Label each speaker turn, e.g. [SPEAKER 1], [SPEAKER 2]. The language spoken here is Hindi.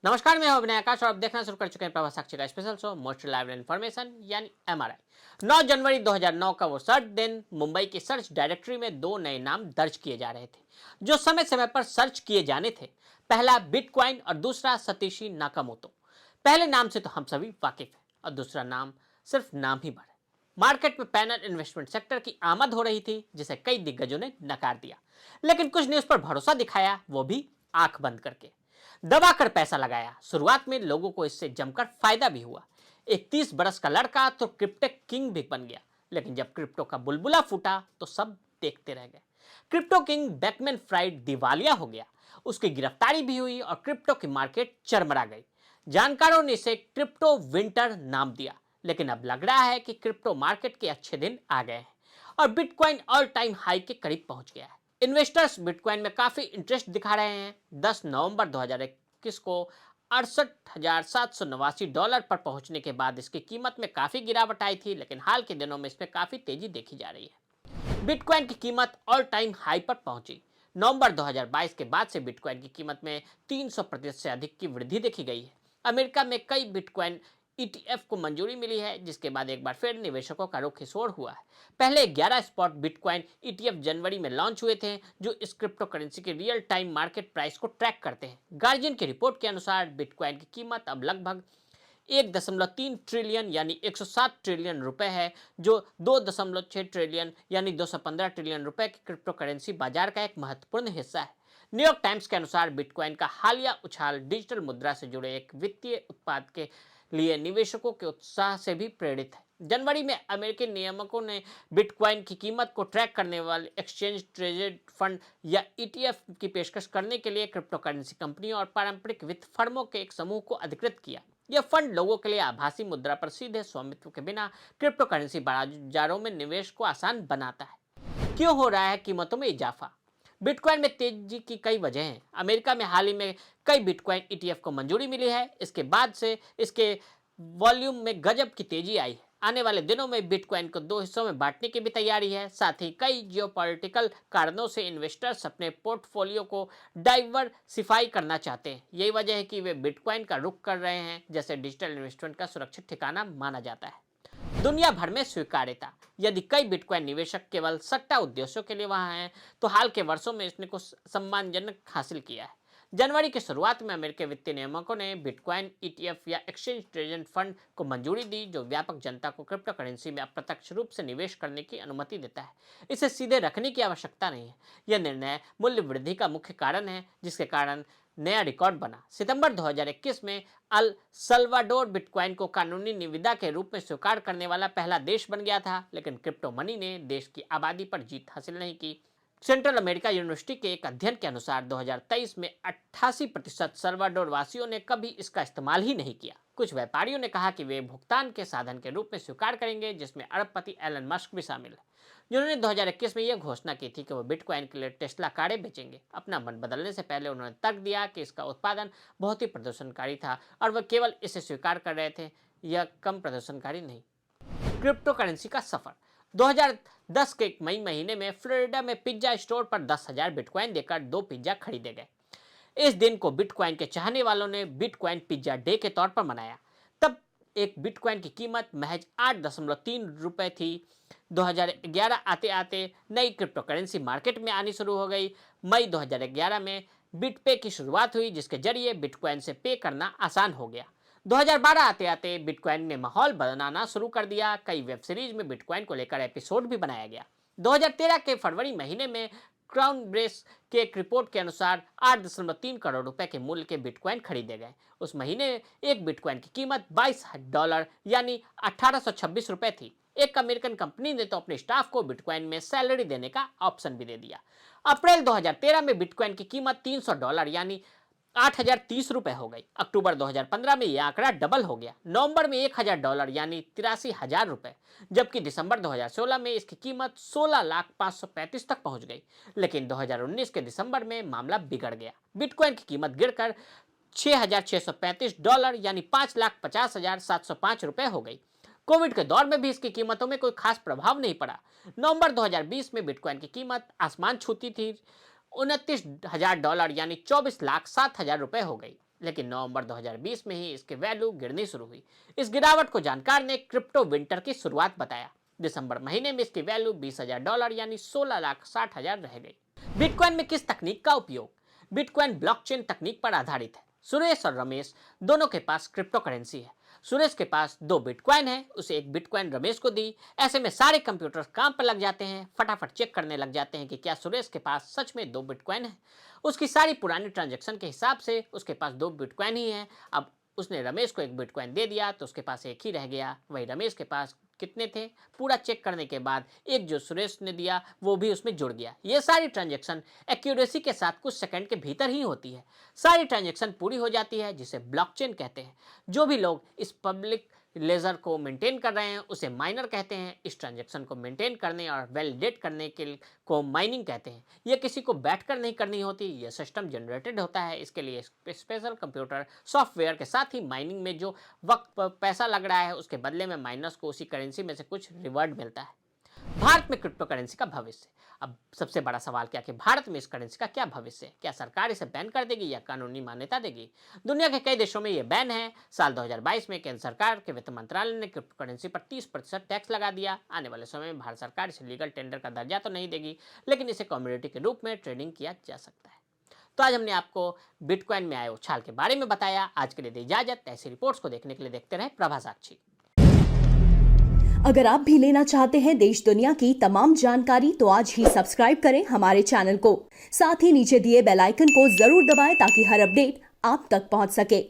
[SPEAKER 1] नमस्कार, मैं हूं अभिनय आकाश और आप देखना शुरू कर चुके हैं प्रभा साक्षी का special show most reliable information यानी एमआरआई। 9 जनवरी 2009 का वो सर्च दिन मुंबई की सर्च डायरेक्टरी में दो नए नाम दर्ज किए जा रहे थे जो समय समय पर सर्च किए जाने थे। पहला बिटकॉइन और दूसरा सतीशी नाकामोतो। पहले नाम से तो हम सभी वाकिफ हैं और दूसरा नाम सिर्फ नाम ही भर है। मार्केट में पैनल इन्वेस्टमेंट सेक्टर की आमद हो रही थी जिसे कई दिग्गजों ने नकार दिया, लेकिन कुछ ने उस पर भरोसा दिखाया, वो भी आंख बंद करके दबाकर पैसा लगाया। शुरुआत में लोगों को इससे जमकर फायदा भी हुआ। एक 30 बरस का लड़का तो क्रिप्टो किंग भी बन गया, लेकिन जब क्रिप्टो का बुलबुला फूटा तो सब देखते रह गए। क्रिप्टो किंग बैकमैन फ्राइड दिवालिया हो गया, उसकी गिरफ्तारी भी हुई और क्रिप्टो की मार्केट चरमरा गई। जानकारों ने इसे क्रिप्टो विंटर नाम दिया, लेकिन अब लग रहा है कि क्रिप्टो मार्केट के अच्छे दिन आ गए हैं और बिटकॉइन ऑल टाइम हाई के करीब पहुंच गया है। इन्वेस्टर्स बिटकॉइन में काफी इंटरेस्ट दिखा रहे हैं। 10 नवंबर 2021 को $68,789 पर पहुंचने के बाद इसकी कीमत में काफी गिरावट आई थी, लेकिन हाल के दिनों में इसमें काफी तेजी देखी जा रही है। बिटकॉइन की कीमत ऑल टाइम हाई पर पहुंची। नवंबर 2022 के बाद से बिटकॉइन की कीमत में 300% से अधिक की वृद्धि देखी गई है। अमेरिका में कई बिटकॉइन ईटीएफ को मंजूरी मिली है, जिसके बाद एक बार फिर निवेशकों का रुख हिसोड़ हुआ है। पहले 11 स्पॉट बिटकॉइन ईटीएफ जनवरी में लॉन्च हुए थे जो इस क्रिप्टो करेंसी के रियल टाइम मार्केट प्राइस को ट्रैक करते हैं। गार्जियन की रिपोर्ट के अनुसार बिटकॉइन की कीमत अब लगभग 1.3 ट्रिलियन यानी 107 ट्रिलियन रुपए है, जो 2.6 ट्रिलियन यानी 215 ट्रिलियन रुपए की क्रिप्टो करेंसी बाजार का एक महत्वपूर्ण हिस्सा है। न्यूयॉर्क टाइम्स के अनुसार बिटकॉइन का हालिया उछाल डिजिटल मुद्रा से जुड़े एक वित्तीय उत्पाद के लिए निवेशकों के उत्साह से भी प्रेरित है। जनवरी में अमेरिकी नियामकों ने बिटकॉइन की कीमत को ट्रैक करने वाले एक्सचेंज ट्रेडेड फंड या ईटीएफ की पेशकश करने के लिए क्रिप्टो करेंसी कंपनियों और पारंपरिक वित्त फर्मों के एक समूह को अधिकृत किया। यह फंड लोगों के लिए आभासी मुद्रा पर सीधे स्वामित्व के बिना क्रिप्टो करेंसी बाजारों में निवेश को आसान बनाता है। क्यों हो रहा है कीमतों में इजाफा? बिटकॉइन में तेजी की कई वजह हैं। अमेरिका में हाल ही में कई बिटकॉइन ईटीएफ को मंजूरी मिली है। इसके बाद से इसके वॉल्यूम में गजब की तेजी आई है। आने वाले दिनों में बिटकॉइन को दो हिस्सों में बांटने की भी तैयारी है। साथ ही कई जियोपॉलिटिकल कारणों से इन्वेस्टर्स अपने पोर्टफोलियो को डाइवर्सिफाई करना चाहते हैं। यही वजह है कि वे बिटकॉइन का रुख कर रहे हैं, जैसे डिजिटल इन्वेस्टमेंट का सुरक्षित ठिकाना माना जाता है। दुनिया भर में स्वीकार्यता। यदि कई बिटकॉइन निवेशक केवल सट्टा उद्देश्यों के लिए वहां हैं, तो हाल के वर्षों में इसने कुछ सम्मानजनक हासिल किया है। जनवरी की शुरुआत में अमेरिकी वित्तीय नियामकों ने बिटकॉइन ईटीएफ या एक्सचेंज ट्रेडेड फंड को मंजूरी दी, जो व्यापक जनता को क्रिप्टो करेंसी में अप्रत्यक्ष रूप से निवेश करने की अनुमति देता है। इसे सीधे रखने की आवश्यकता नहीं है। यह निर्णय मूल्य वृद्धि का मुख्य कारण है, जिसके कारण नया रिकॉर्ड बना। सितंबर 2021 में अल सल्वाडोर बिटकॉइन को कानूनी निविदा के रूप में स्वीकार करने वाला पहला देश बन गया था, लेकिन क्रिप्टो मनी ने देश की आबादी पर जीत हासिल नहीं की। सेंट्रल अमेरिका यूनिवर्सिटी के एक अध्ययन के अनुसार 2023 में 88% सल्वाडोर वासियों ने कभी इसका इस्तेमाल ही नहीं किया। कुछ व्यापारियों ने कहा कि वे भुगतान के साधन के रूप में स्वीकार करेंगे, जिसमें अरबपति एलन मस्क भी शामिल है, जिन्होंने 2021 में यह घोषणा की थी कि वो बिटकॉइन के लिए टेस्ला कारें बेचेंगे। अपना मन बदलने से पहले उन्होंने तर्क दिया कि इसका उत्पादन बहुत ही प्रदर्शनकारी था और वह केवल इसे स्वीकार कर रहे थे, यह कम प्रदर्शनकारी नहीं। क्रिप्टो करेंसी का सफर। 2010 के मई महीने में फ्लोरिडा में पिज्जा स्टोर पर 10,000 बिटकॉइन देकर 2 पिज्जा खरीदे गए। इस दिन को बिटकॉइन के चाहने वालों ने बिटकॉइन पिज्जा डे के तौर पर मनाया। तब एक बिटकॉइन की कीमत महज 8.3 रुपए थी। 2011 आते आते नई क्रिप्टो करेंसी मार्केट में आनी शुरू हो गई। मई 2011 में बिटपे की शुरुआत हुई, जिसके जरिए बिटकॉइन से पे करना आसान हो गया। 2012 आते आते बिटकॉइन ने माहौल बनाना शुरू कर दिया। कई वेब सीरीज में बिटकॉइन को लेकर एपिसोड भी बनाया गया। 2013 के फरवरी महीने में क्राउन ब्रेस के एक रिपोर्ट के अनुसार 8.3 करोड़ रुपए के मूल्य के बिटकॉइन खरीदे गए। उस महीने एक बिटकॉइन की कीमत $22 यानी 1826 रुपए थी। एक अमेरिकन कंपनी ने तो अपने स्टाफ को बिटकॉइन में सैलरी देने का ऑप्शन भी दे दिया। अप्रैल 2013 में बिटकॉइन की कीमत $300 यानी 8,030 रुपए हो गई। अक्टूबर 2015 में यह आंकड़ा डबल हो गया। नवंबर में $1,000 यानी 83,000 रुपए, जबकि दिसंबर 2016 में इसकी कीमत 16,535 तक पहुंच गई। लेकिन 2019 के दिसंबर में मामला बिगड़ गया। बिटकॉइन की कीमत गिरकर $6,635 यानी 5,50,705 रुपए हो गई। कोविड के दौर में भी इसकी कीमतों में कोई खास प्रभाव नहीं पड़ा। नवंबर 2020 में बिटकॉइन की कीमत आसमान छूती थी, $29,000 यानी 24,07,000 रुपए हो गई। लेकिन नवंबर 2020 में ही इसकी वैल्यू गिरनी शुरू हुई। इस गिरावट को जानकार ने क्रिप्टो विंटर की शुरुआत बताया। दिसंबर महीने में इसकी वैल्यू $20,000 यानी 16,60,000 रह गई। बिटकॉइन में किस तकनीक का उपयोग? बिटकॉइन ब्लॉकचेन तकनीक पर आधारित है। सुरेश और रमेश दोनों के पास क्रिप्टो करेंसी है। सुरेश के पास 2 बिटकॉइन है, उसे एक बिटकॉइन रमेश को दी। ऐसे में सारे कंप्यूटर काम पर लग जाते हैं, फटाफट चेक करने लग जाते हैं कि क्या सुरेश के पास सच में 2 बिटकॉइन है। उसकी सारी पुरानी ट्रांजैक्शन के हिसाब से उसके पास 2 बिटकॉइन ही है। अब उसने रमेश को 1 बिटकॉइन दे दिया तो उसके पास 1 ही रह गया। वही रमेश के पास कितने थे? पूरा चेक करने के बाद एक जो सुरेश ने दिया वो भी उसमें जुड़ गया। ये सारी ट्रांजैक्शन एक्यूरेसी के साथ कुछ सेकंड के भीतर ही होती है। सारी ट्रांजैक्शन पूरी हो जाती है, जिसे ब्लॉकचेन कहते हैं। जो भी लोग इस पब्लिक लेजर को मेंटेन कर रहे हैं उसे माइनर कहते हैं। इस ट्रांजैक्शन को मेंटेन करने और वैलिडेट करने के को माइनिंग कहते हैं। यह किसी को बैठकर नहीं करनी होती, यह सिस्टम जनरेटेड होता है। इसके लिए स्पेशल कंप्यूटर सॉफ्टवेयर के साथ ही माइनिंग में जो वक्त पैसा लग रहा है उसके बदले में माइनर्स को उसी करेंसी में से कुछ रिवॉर्ड मिलता है। भारत में क्रिप्टो करेंसी का भविष्य। अब सबसे बड़ा सवाल क्या कि भारत में इस करेंसी का क्या भविष्य है? क्या सरकार इसे बैन कर देगी या कानूनी मान्यता देगी? दुनिया के कई देशों में यह बैन है। साल 2022 में केंद्र सरकार के वित्त मंत्रालय ने क्रिप्टो करेंसी पर 30% टैक्स लगा दिया। आने वाले समय में भारत सरकार इसे लीगल टेंडर का दर्जा तो नहीं देगी, लेकिन इसे कमोडिटी के रूप में ट्रेडिंग किया जा सकता है। तो आज हमने आपको बिटकॉइन में आए उछाल के बारे में बताया। आज के लिए दी इजाजत। ऐसी रिपोर्ट्स को देखने के लिए देखते रहे प्रभा साक्षी।
[SPEAKER 2] अगर आप भी लेना चाहते हैं देश दुनिया की तमाम जानकारी तो आज ही सब्सक्राइब करें हमारे चैनल को। साथ ही नीचे दिए बेल आइकन को जरूर दबाएं ताकि हर अपडेट आप तक पहुंच सके।